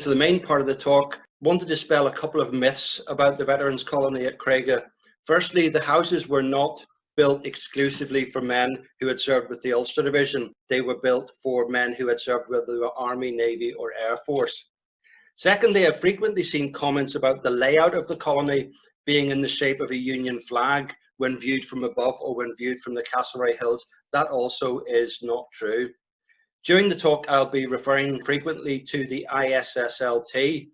To the main part of the talk, I want to dispel a couple of myths about the veterans colony at Cregagh. Firstly, the houses were not built exclusively for men who had served with the Ulster Division. They were built for men who had served with the Army, Navy or Air Force. Secondly, I've frequently seen comments about the layout of the colony being in the shape of a Union flag when viewed from above or when viewed from the Castlereagh Hills. That also is not true. During the talk, I'll be referring frequently to the ISSLT,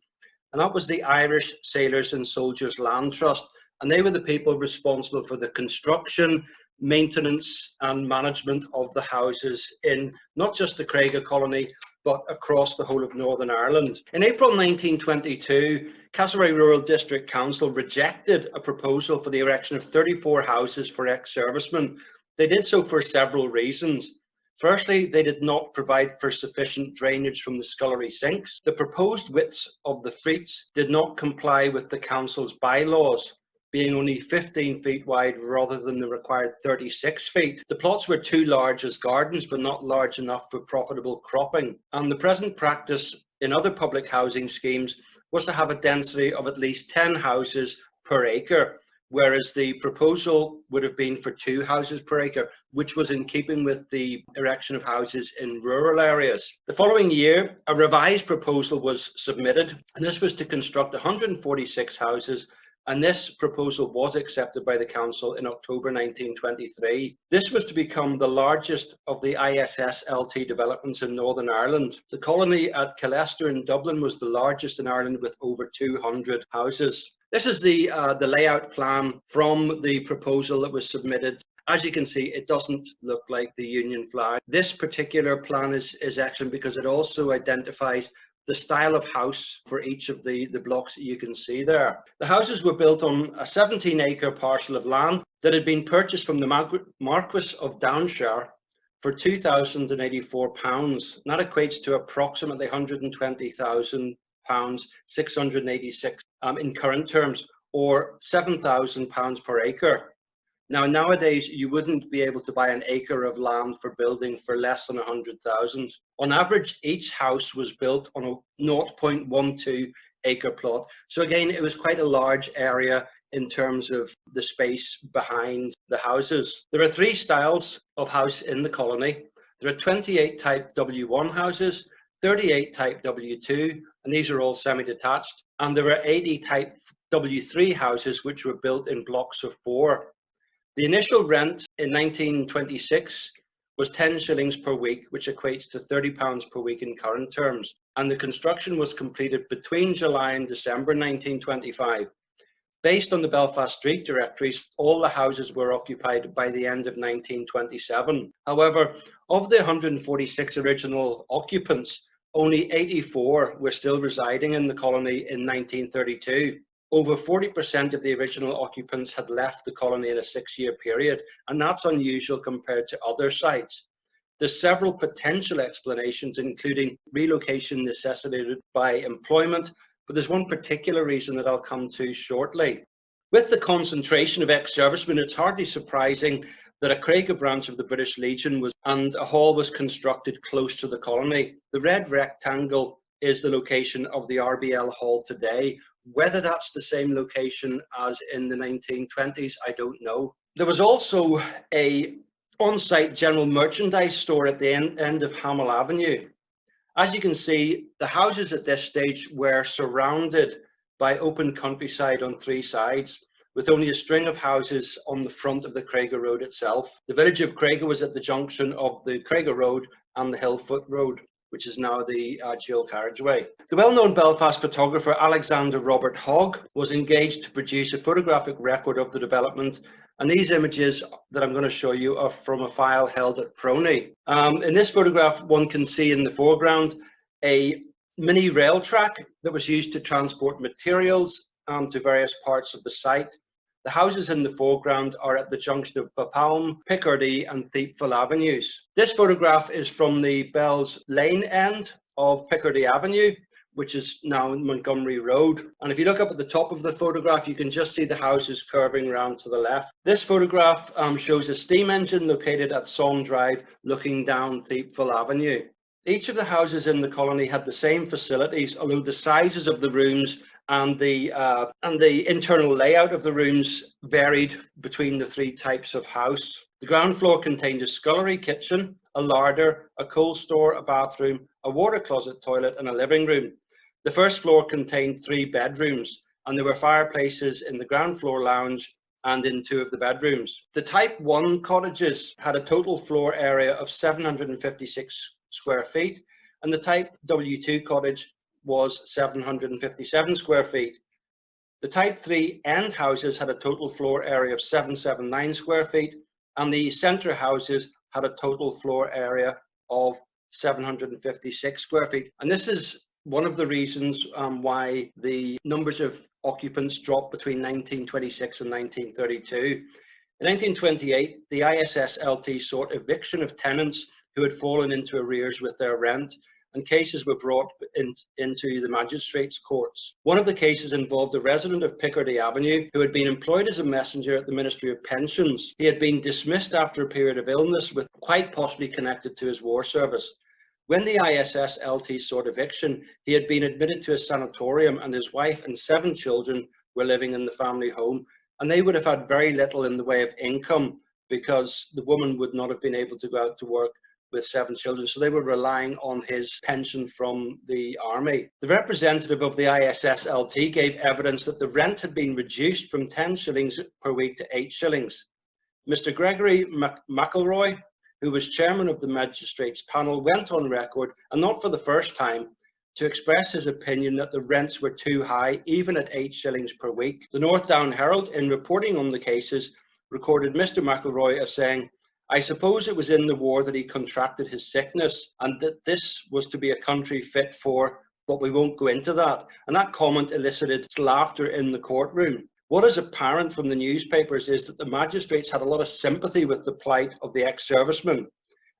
and that was the Irish Sailors and Soldiers Land Trust, and they were the people responsible for the construction, maintenance and management of the houses in not just the Cregagh colony, but across the whole of Northern Ireland. In April 1922, Castlereagh Rural District Council rejected a proposal for the erection of 34 houses for ex-servicemen. They did so for several reasons. Firstly, they did not provide for sufficient drainage from the scullery sinks. The proposed widths of the freets did not comply with the council's bylaws, being only 15 feet wide rather than the required 36 feet. The plots were too large as gardens, but not large enough for profitable cropping. And the present practice in other public housing schemes was to have a density of at least 10 houses per acre, whereas the proposal would have been for 2 houses per acre, which was in keeping with the erection of houses in rural areas. The following year, a revised proposal was submitted, and this was to construct 146 houses, and this proposal was accepted by the council in October 1923. This was to become the largest of the ISSLT developments in Northern Ireland. The colony at Killester in Dublin was the largest in Ireland with over 200 houses. This is the layout plan from the proposal that was submitted. As you can see, it doesn't look like the Union flag. This particular plan is excellent because it also identifies the style of house for each of the blocks that you can see there. The houses were built on a 17-acre parcel of land that had been purchased from the Marquis of Downshire for £2,084. That equates to approximately £120,000, 686 in current terms, or £7,000 per acre. Now, nowadays, you wouldn't be able to buy an acre of land for building for less than 100,000. On average, each house was built on a 0.12 acre plot. So again, it was quite a large area in terms of the space behind the houses. There are 3 styles of house in the colony. There are 28 type W1 houses, 38 type W2, and these are all semi-detached. And there are 80 type W3 houses, which were built in blocks of 4. The initial rent in 1926 was 10 shillings per week, which equates to £30 per week in current terms. And the construction was completed between July and December 1925. Based on the Belfast street directories, all the houses were occupied by the end of 1927. However, of the 146 original occupants, only 84 were still residing in the colony in 1932. Over 40% of the original occupants had left the colony in a 6-year period, and that's unusual compared to other sites. There's several potential explanations, including relocation necessitated by employment, but there's one particular reason that I'll come to shortly. With the concentration of ex-servicemen, it's hardly surprising that a Cregagh branch of the British Legion and a hall was constructed close to the colony. The red rectangle is the location of the RBL Hall today. Whether that's the same location as in the 1920s, I don't know. There was also a on-site general merchandise store at the end of Hammond Avenue. As you can see, the houses at this stage were surrounded by open countryside on 3 sides, with only a string of houses on the front of the Cregagh Road itself. The village of Cregagh was at the junction of the Cregagh Road and the Hillfoot Road, which is now the dual carriageway. The well-known Belfast photographer Alexander Robert Hogg was engaged to produce a photographic record of the development, and these images that I'm going to show you are from a file held at Prony. In this photograph, one can see in the foreground a mini rail track that was used to transport materials to various parts of the site. The houses in the foreground are at the junction of Bapalm, Picardy and Thiepval Avenues. This photograph is from the Bells Lane end of Picardy Avenue, which is now Montgomery Road. And if you look up at the top of the photograph, you can just see the houses curving round to the left. This photograph shows a steam engine located at Somme Drive looking down Thiepval Avenue. Each of the houses in the colony had the same facilities, although the sizes of the rooms and the internal layout of the rooms varied between the three types of house. The ground floor contained a scullery kitchen, a larder, a coal store, a bathroom, a water closet, toilet, and a living room. The first floor contained 3 bedrooms, and there were fireplaces in the ground floor lounge and in 2 of the bedrooms. The Type 1 cottages had a total floor area of 756 square feet, and the Type W2 cottage was 757 square feet. The Type 3 end houses had a total floor area of 779 square feet, and the centre houses had a total floor area of 756 square feet. And this is one of the reasons why the numbers of occupants dropped between 1926 and 1932. In 1928, the ISSLT sought eviction of tenants who had fallen into arrears with their rent, and cases were brought into the magistrates' courts. One of the cases involved a resident of Picardy Avenue who had been employed as a messenger at the Ministry of Pensions. He had been dismissed after a period of illness, with quite possibly connected to his war service. When the ISSLT sought eviction, he had been admitted to a sanatorium, and his wife and 7 children were living in the family home, and they would have had very little in the way of income because the woman would not have been able to go out to work with 7 children, so they were relying on his pension from the army. The representative of the ISSLT gave evidence that the rent had been reduced from 10 shillings per week to 8 shillings. Mr. Gregory McElroy, who was chairman of the magistrates panel, went on record, and not for the first time, to express his opinion that the rents were too high, even at 8 shillings per week. The North Down Herald, in reporting on the cases, recorded Mr. McElroy as saying, "I suppose it was in the war that he contracted his sickness, and that this was to be a country fit for, but we won't go into that." And that comment elicited laughter in the courtroom. What is apparent from the newspapers is that the magistrates had a lot of sympathy with the plight of the ex-servicemen,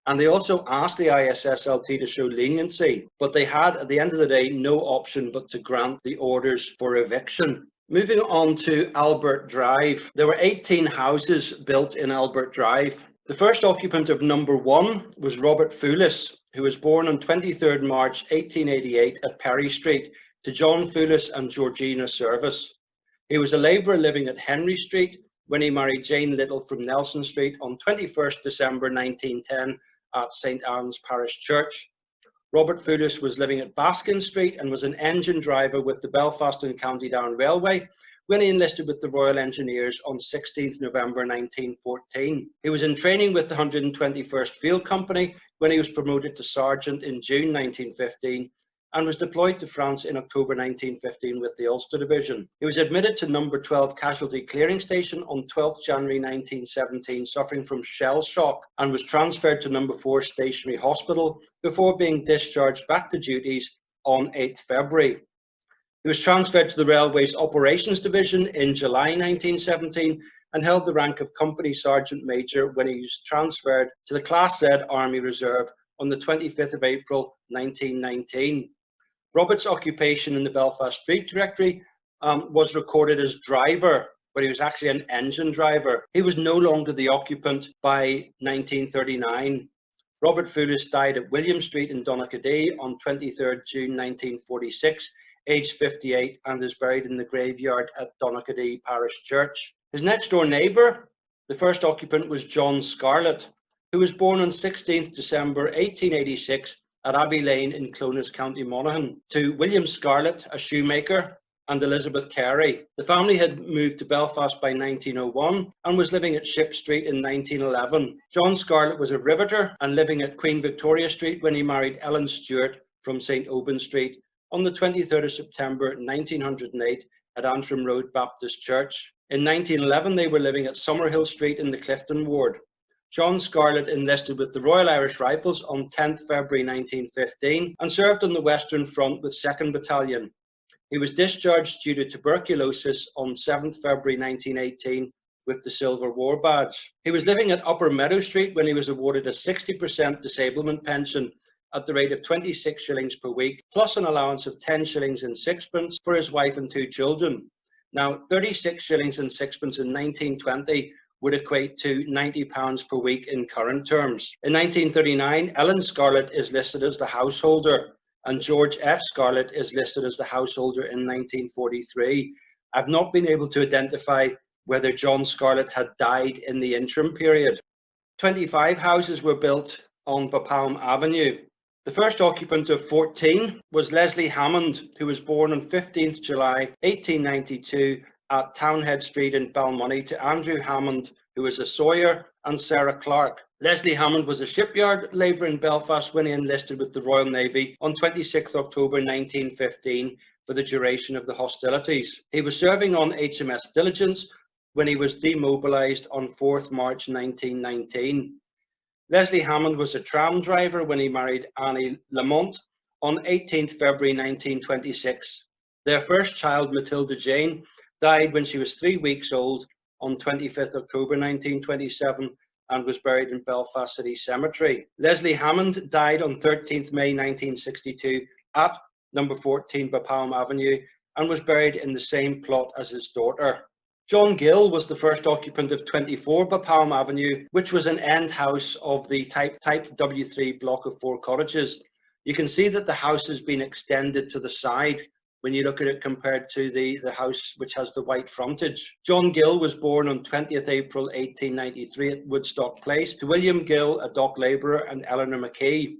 and they also asked the ISSLT to show leniency, but they had, at the end of the day, no option but to grant the orders for eviction. Moving on to Albert Drive. There were 18 houses built in Albert Drive. The first occupant of number 1 was Robert Foulis, who was born on 23rd March 1888 at Perry Street to John Foulis and Georgina Service. He was a labourer living at Henry Street when he married Jane Little from Nelson Street on 21st December 1910 at St Anne's Parish Church. Robert Foulis was living at Baskin Street and was an engine driver with the Belfast and County Down Railway when he enlisted with the Royal Engineers on 16th November 1914. He was in training with the 121st Field Company when he was promoted to sergeant in June 1915 and was deployed to France in October 1915 with the Ulster Division. He was admitted to number 12 Casualty Clearing Station on 12th January 1917, suffering from shell shock, and was transferred to number 4 Stationary Hospital before being discharged back to duties on 8th February. He was transferred to the Railways Operations Division in July 1917 and held the rank of Company Sergeant Major when he was transferred to the Class Z Army Reserve on the 25th of April 1919. Robert's occupation in the Belfast Street Directory was recorded as driver, but he was actually an engine driver. He was no longer the occupant by 1939. Robert Foulis died at William Street in Donaghadee on 23rd June 1946, aged 58, and is buried in the graveyard at Donaghadee Parish Church. His next door neighbour, the first occupant, was John Scarlett, who was born on 16th December 1886 at Abbey Lane in Clones, County Monaghan, to William Scarlett, a shoemaker, and Elizabeth Carey. The family had moved to Belfast by 1901 and was living at Ship Street in 1911. John Scarlett was a riveter and living at Queen Victoria Street when he married Ellen Stewart from St. Aubin Street on the 23rd of September 1908 at Antrim Road Baptist Church. In 1911, they were living at Summerhill Street in the Clifton Ward. John Scarlett enlisted with the Royal Irish Rifles on 10th February 1915 and served on the Western Front with 2nd Battalion. He was discharged due to tuberculosis on 7th February 1918 with the Silver War Badge. He was living at Upper Meadow Street when he was awarded a 60% disablement pension at the rate of 26 shillings per week, plus an allowance of 10 shillings and sixpence for his wife and 2 children. Now, 36 shillings and sixpence in 1920 would equate to £90 per week in current terms. In 1939, Ellen Scarlett is listed as the householder, and George F. Scarlett is listed as the householder in 1943. I've not been able to identify whether John Scarlett had died in the interim period. 25 houses were built on Bapalm Avenue. The first occupant of 14 was Leslie Hammond, who was born on 15th July 1892 at Townhead Street in Balmoney to Andrew Hammond, who was a sawyer, and Sarah Clark. Leslie Hammond was a shipyard labourer in Belfast when he enlisted with the Royal Navy on 26 October 1915 for the duration of the hostilities. He was serving on HMS Diligence when he was demobilised on 4th March 1919. Leslie Hammond was a tram driver when he married Annie Lamont on 18th February 1926. Their first child, Matilda Jane, died when she was 3 weeks old on 25th October 1927 and was buried in Belfast City Cemetery. Leslie Hammond died on 13th May 1962 at number 14 Bapalm Avenue and was buried in the same plot as his daughter. John Gill was the first occupant of 24 Bapalm Avenue, which was an end house of the type W3 block of 4 cottages. You can see that the house has been extended to the side when you look at it compared to the house which has the white frontage. John Gill was born on 20th April 1893 at Woodstock Place to William Gill, a dock labourer, and Eleanor Mackay.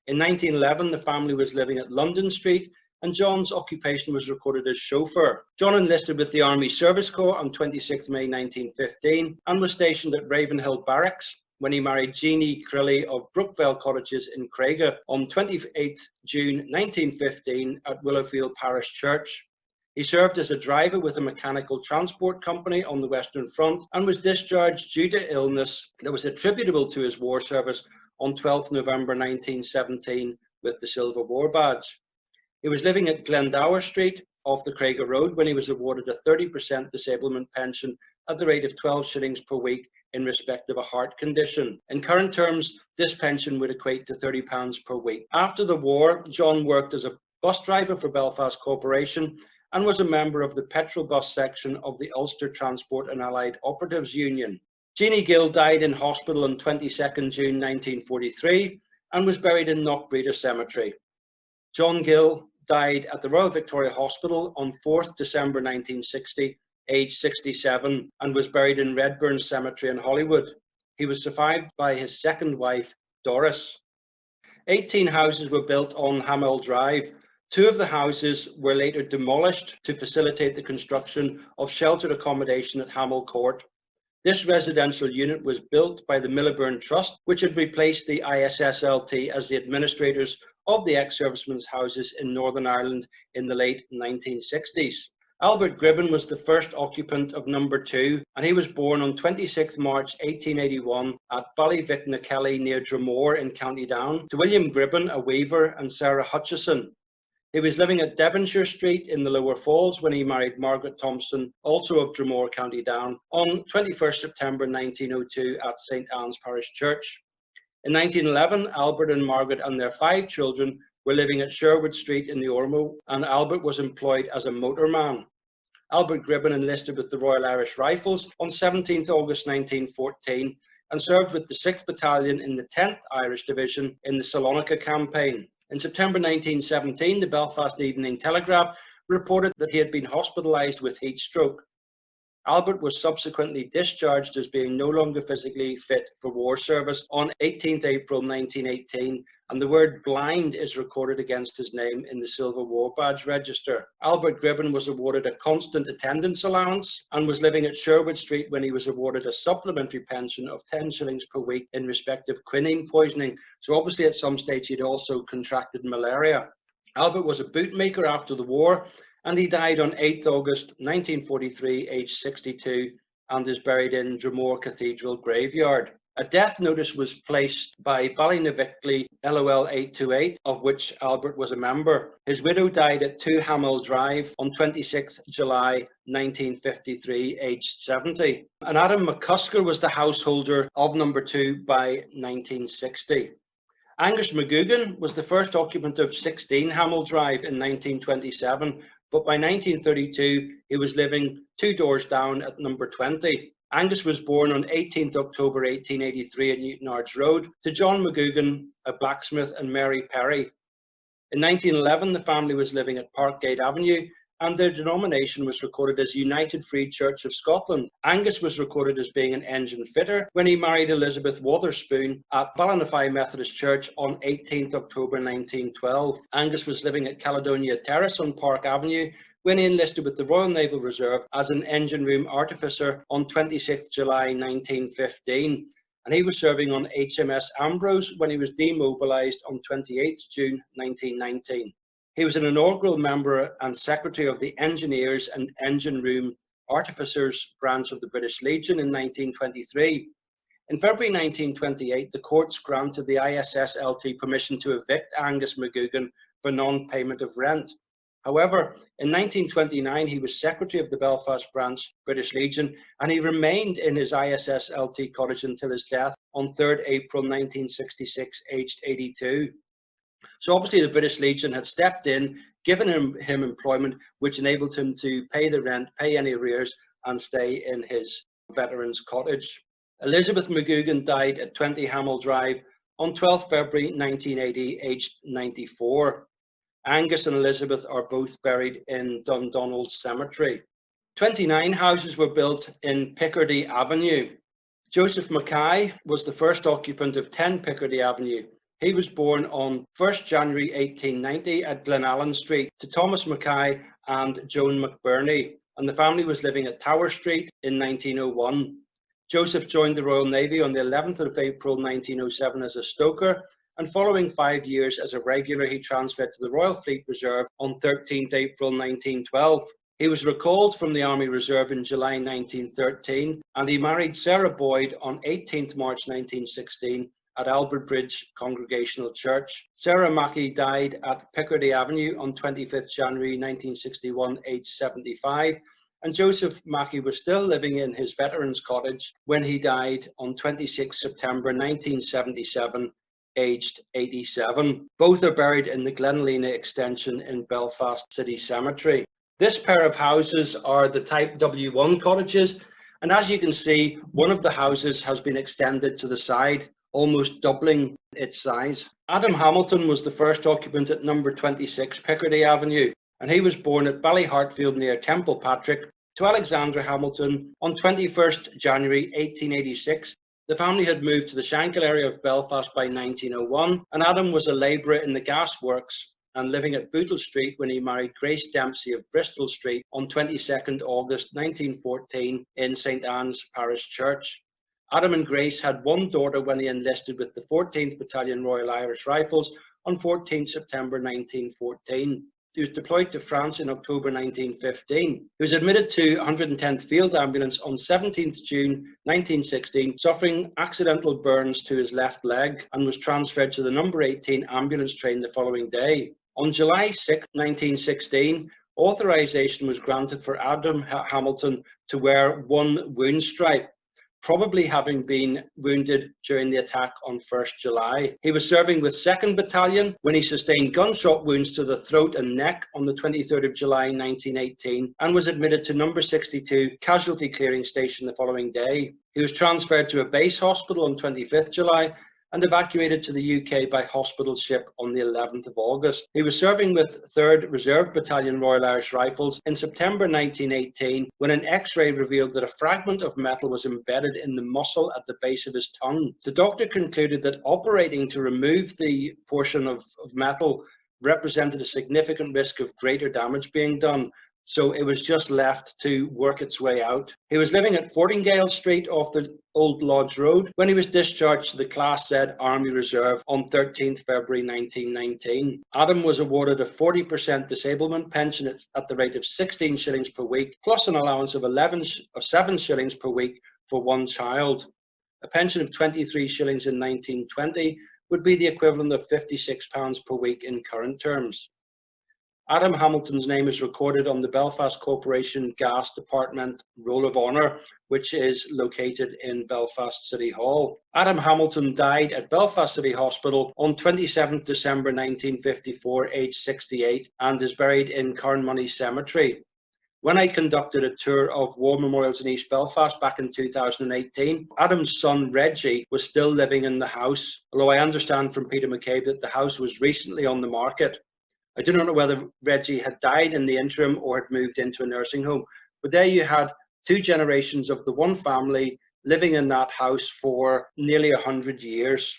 In 1911, the family was living at London Street, and John's occupation was recorded as chauffeur. John enlisted with the Army Service Corps on 26 May 1915 and was stationed at Ravenhill Barracks when he married Jeanie Crilly of Brookvale Cottages in Cregagh on 28 June 1915 at Willowfield Parish Church. He served as a driver with a mechanical transport company on the Western Front and was discharged due to illness that was attributable to his war service on 12 November 1917 with the Silver War Badge. He was living at Glendower Street off the Cregagh Road when he was awarded a 30% disablement pension at the rate of 12 shillings per week in respect of a heart condition. In current terms, this pension would equate to £30 per week. After the war, John worked as a bus driver for Belfast Corporation and was a member of the petrol bus section of the Ulster Transport and Allied Operatives Union. Jeanie Gill died in hospital on 22nd June 1943 and was buried in Knockbreeder Cemetery. John Gill died at the Royal Victoria Hospital on 4th December 1960, aged 67, and was buried in Redburn Cemetery in Hollywood. He was survived by his second wife, Doris. 18 houses were built on Hammond Drive. 2 of the houses were later demolished to facilitate the construction of sheltered accommodation at Hammond Court. This residential unit was built by the Milliburn Trust, which had replaced the ISSLT as the administrators of the ex-servicemen's houses in Northern Ireland in the late 1960s. Albert Gribben was the first occupant of number 2, and he was born on 26 March 1881 at Ballyvicknakelly near Dromore in County Down to William Gribben, a weaver, and Sarah Hutchison. He was living at Devonshire Street in the Lower Falls when he married Margaret Thompson, also of Dromore, County Down, on 21 September 1902 at St Anne's Parish Church. In 1911, Albert and Margaret and their 5 children were living at Sherwood Street in the Ormeau, and Albert was employed as a motorman. Albert Gribben enlisted with the Royal Irish Rifles on 17 August 1914 and served with the 6th Battalion in the 10th Irish Division in the Salonika campaign. In September 1917, the Belfast Evening Telegraph reported that he had been hospitalised with heat stroke. Albert was subsequently discharged as being no longer physically fit for war service on 18 April 1918, and the word blind is recorded against his name in the Silver War Badge Register. Albert Gribben was awarded a constant attendance allowance and was living at Sherwood Street when he was awarded a supplementary pension of 10 shillings per week in respect of quinine poisoning. So obviously at some stage he'd also contracted malaria. Albert was a bootmaker after the war, and he died on 8 August 1943, aged 62, and is buried in Dromore Cathedral Graveyard. A death notice was placed by Ballynavickly LOL 828, of which Albert was a member. His widow died at 2 Hammond Drive on 26 July 1953, aged 70. And Adam McCusker was the householder of number 2 by 1960. Angus McGugan was the first occupant of 16 Hammond Drive in 1927, but by 1932 he was living 2 doors down at number 20. Angus was born on 18th October 1883 at Newtonards Road to John McGugan, a blacksmith, and Mary Perry. In 1911, the family was living at Picardy Avenue, and their denomination was recorded as United Free Church of Scotland. Angus was recorded as being an engine fitter when he married Elizabeth Wotherspoon at Ballinafie Methodist Church on 18th October 1912. Angus was living at Caledonia Terrace on Park Avenue when he enlisted with the Royal Naval Reserve as an engine room artificer on 26th July 1915. And he was serving on HMS Ambrose when he was demobilised on 28th June 1919. He was an inaugural member and secretary of the Engineers and Engine Room Artificers branch of the British Legion in 1923. In February 1928, the courts granted the ISSLT permission to evict Angus McGugan for non-payment of rent. However, in 1929, he was secretary of the Belfast branch British Legion, and he remained in his ISSLT cottage until his death on 3rd April 1966, aged 82. So obviously the British Legion had stepped in, given him employment, which enabled him to pay the rent, pay any arrears, and stay in his veterans' cottage. Elizabeth McGugan died at 20 Hammond Drive on 12 February 1980, aged 94. Angus and Elizabeth are both buried in Dundonald Cemetery. 29 houses were built in Picardy Avenue. Joseph Mackay was the first occupant of 10 Picardy Avenue. He was born on 1st January 1890 at Glenallen Street to Thomas Mackay and Joan McBurney, and the family was living at Tower Street in 1901. Joseph joined the Royal Navy on the 11th of April 1907 as a stoker, and following 5 years as a regular, he transferred to the Royal Fleet Reserve on 13th April 1912. He was recalled from the Army Reserve in July 1913, and he married Sarah Boyd on 18th March 1916 at Albert Bridge Congregational Church. Sarah Mackay died at Picardy Avenue on 25th January 1961, aged 75, and Joseph Mackay was still living in his veterans' cottage when he died on 26 September 1977, aged 87. Both are buried in the Glenalina extension in Belfast City Cemetery. This pair of houses are the type W1 cottages, and as you can see, one of the houses has been extended to the side, almost doubling its size. Adam Hamilton was the first occupant at number 26 Picardy Avenue, and he was born at Ballyhartfield near Templepatrick to Alexandra Hamilton on 21st January 1886. The family had moved to the Shankill area of Belfast by 1901, and Adam was a labourer in the gas works and living at Bootle Street when he married Grace Dempsey of Bristol Street on 22nd August 1914 in St Anne's Parish Church. Adam and Grace had one daughter when he enlisted with the 14th Battalion Royal Irish Rifles on 14th September 1914. He was deployed to France in October 1915. He was admitted to 110th Field Ambulance on 17th June 1916, suffering accidental burns to his left leg, and was transferred to the number 18 ambulance train the following day. On July 6, 1916, authorization was granted for Adam Hamilton to wear one wound stripe, probably having been wounded during the attack on 1st July. He was serving with 2nd Battalion when he sustained gunshot wounds to the throat and neck on the 23rd of July 1918 and was admitted to number 62 Casualty Clearing Station the following day. He was transferred to a base hospital on 25th July and evacuated to the UK by hospital ship on the 11th of August. He was serving with 3rd Reserve Battalion Royal Irish Rifles in September 1918 when an X-ray revealed that a fragment of metal was embedded in the muscle at the base of his tongue. The doctor concluded that operating to remove the portion of metal represented a significant risk of greater damage being done, so it was just left to work its way out. He was living at Fortingale Street off the Old Lodge Road when he was discharged to the Class Z Army Reserve on 13th February 1919. Adam was awarded a 40% disablement pension at the rate of 16 shillings per week, plus an allowance of 7 shillings per week for one child. A pension of 23 shillings in 1920 would be the equivalent of £56 per week in current terms. Adam Hamilton's name is recorded on the Belfast Corporation Gas Department Roll of Honour, which is located in Belfast City Hall. Adam Hamilton died at Belfast City Hospital on 27th December 1954, aged 68, and is buried in Carnmoney Cemetery. When I conducted a tour of war memorials in East Belfast back in 2018, Adam's son Reggie was still living in the house, although I understand from Peter McCabe that the house was recently on the market. I do not know whether Reggie had died in the interim or had moved into a nursing home, but there you had two generations of the one family living in that house for nearly 100 years.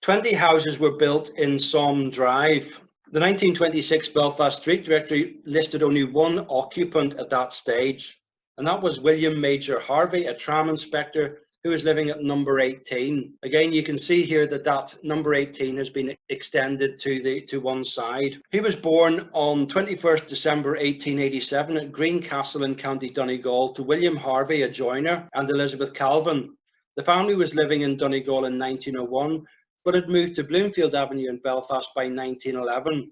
20 houses were built in Somme Drive. The 1926 Belfast Street Directory listed only one occupant at that stage, and that was William Major Harvey, a tram inspector who was living at number 18. Again, you can see here that that number 18 has been extended to one side. He was born on 21st December 1887 at Greencastle in County Donegal to William Harvey, a joiner, and Elizabeth Calvin. The family was living in Donegal in 1901, but had moved to Bloomfield Avenue in Belfast by 1911.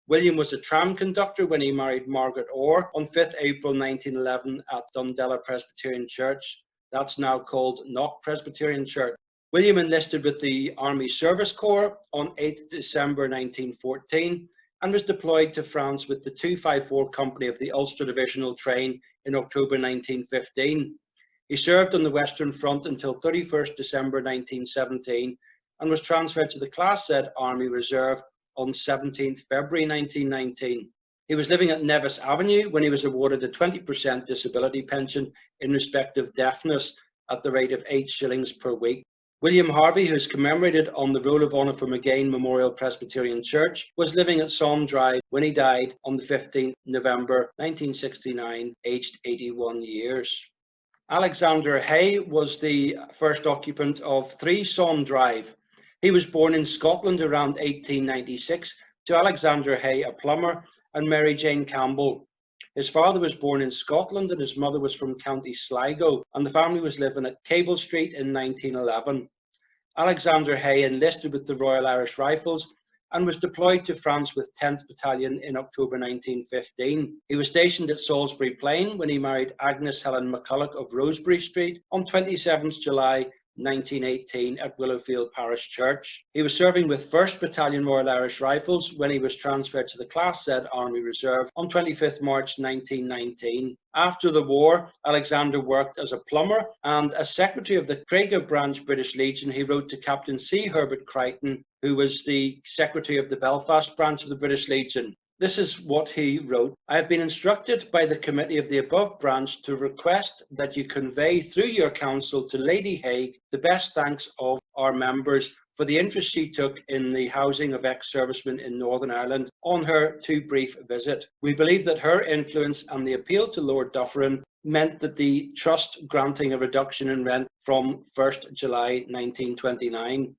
William was a tram conductor when he married Margaret Orr on 5th April 1911 at Dundela Presbyterian Church. That's now called Knock Presbyterian Church. William enlisted with the Army Service Corps on 8th December 1914 and was deployed to France with the 254 Company of the Ulster Divisional Train in October 1915. He served on the Western Front until 31st December 1917 and was transferred to the Class Z Army Reserve on 17th February 1919. He was living at Nevis Avenue when he was awarded a 20% disability pension in respect of deafness at the rate of 8 shillings per week. William Harvey, who is commemorated on the Roll of Honour for Mackay Memorial Presbyterian Church, was living at Somme Drive when he died on the 15th November 1969, aged 81 years. Alexander Haye was the first occupant of 3 Somme Drive. He was born in Scotland around 1896 to Alexander Haye, a plumber, and Mary Jane Campbell. His father was born in Scotland and his mother was from County Sligo, and the family was living at Cable Street in 1911. Alexander Haye enlisted with the Royal Irish Rifles and was deployed to France with 10th Battalion in October 1915. He was stationed at Salisbury Plain when he married Agnes Helen McCulloch of Rosebery Street on 27th July 1918 at Willowfield Parish Church. He was serving with 1st Battalion Royal Irish Rifles when he was transferred to the Class Z Army Reserve on 25th March 1919. After the war, Alexander worked as a plumber and as secretary of the Cregagh branch British Legion. He wrote to Captain C. Herbert Crichton, who was the secretary of the Belfast branch of the British Legion. This is what he wrote. I have been instructed by the committee of the above branch to request that you convey through your council to Lady Haye the best thanks of our members for the interest she took in the housing of ex-servicemen in Northern Ireland on her too brief visit. We believe that her influence and the appeal to Lord Dufferin meant that the trust granting a reduction in rent from 1st July 1929.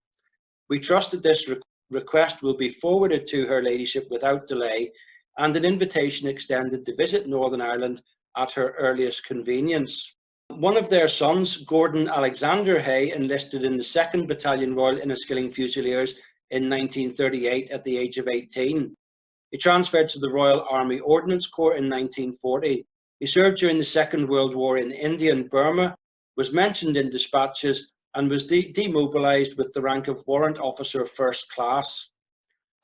We trust that this request will be forwarded to her ladyship without delay and an invitation extended to visit Northern Ireland at her earliest convenience. One of their sons, Gordon Alexander Haye, enlisted in the 2nd Battalion Royal Inniskilling Fusiliers in 1938 at the age of 18. He transferred to the Royal Army Ordnance Corps in 1940. He served during the Second World War in India and Burma, was mentioned in dispatches and was demobilised with the rank of Warrant Officer First Class.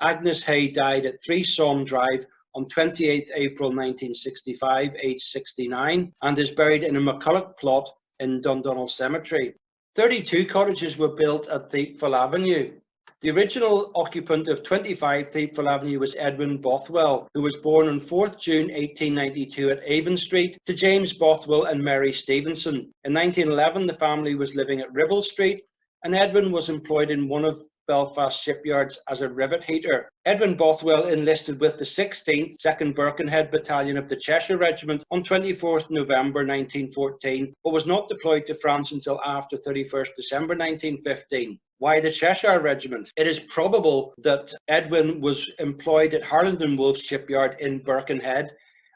Agnes Haye died at 3 Somme Drive on 28th April 1965, aged 69, and is buried in a McCulloch plot in Dundonald Cemetery. 32 cottages were built at Thiepval Avenue. The original occupant of 25 Thiepval Avenue was Edwin Bothwell, who was born on 4th June 1892 at Avon Street to James Bothwell and Mary Stevenson. In 1911, the family was living at Ribble Street, and Edwin was employed in one of Belfast shipyards as a rivet heater. Edwin Bothwell enlisted with the 16th 2nd Birkenhead Battalion of the Cheshire Regiment on 24th November 1914, but was not deployed to France until after 31st December 1915. Why the Cheshire Regiment? It is probable that Edwin was employed at Harland and Wolff shipyard in Birkenhead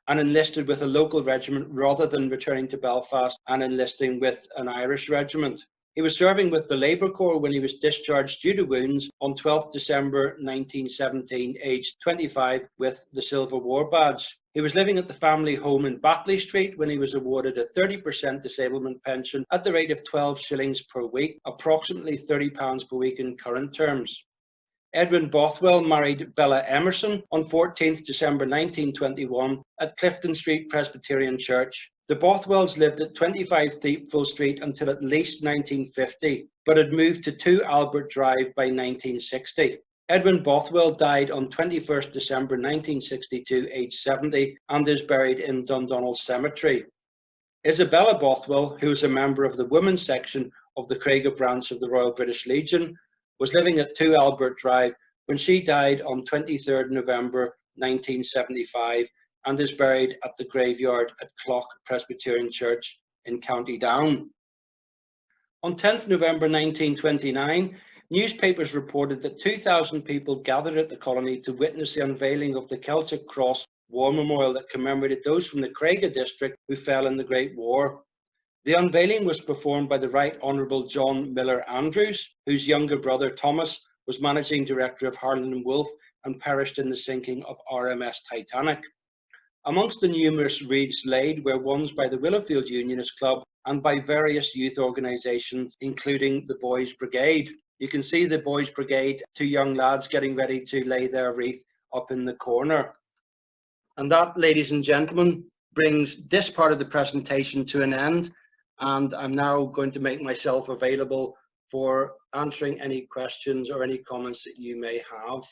and enlisted with a local regiment rather than returning to Belfast and enlisting with an Irish regiment. He was serving with the Labour Corps when he was discharged due to wounds on 12th December 1917, aged 25, with the Silver War Badge. He was living at the family home in Batley Street when he was awarded a 30% disablement pension at the rate of 12 shillings per week, approximately £30 per week in current terms. Edwin Bothwell married Bella Emerson on 14th December 1921 at Clifton Street Presbyterian Church. The Bothwells lived at 25 Thiepval Street until at least 1950, but had moved to 2 Albert Drive by 1960. Edwin Bothwell died on 21st December 1962, aged 70, and is buried in Dundonald Cemetery. Isabella Bothwell, who was a member of the women's section of the Cregagh branch of the Royal British Legion, was living at 2 Albert Drive when she died on 23rd November 1975 and is buried at the graveyard at Clough Presbyterian Church in County Down. On 10th November 1929, newspapers reported that 2,000 people gathered at the colony to witness the unveiling of the Celtic Cross war memorial that commemorated those from the Cregagh district who fell in the Great War. The unveiling was performed by the Right Honourable John Miller Andrews, whose younger brother Thomas was managing director of Harland and Wolff and perished in the sinking of RMS Titanic. Amongst the numerous wreaths laid were ones by the Willowfield Unionist Club and by various youth organisations, including the Boys Brigade. You can see the Boys Brigade, 2 young lads getting ready to lay their wreath up in the corner. And that, ladies and gentlemen, brings this part of the presentation to an end. And I'm now going to make myself available for answering any questions or any comments that you may have.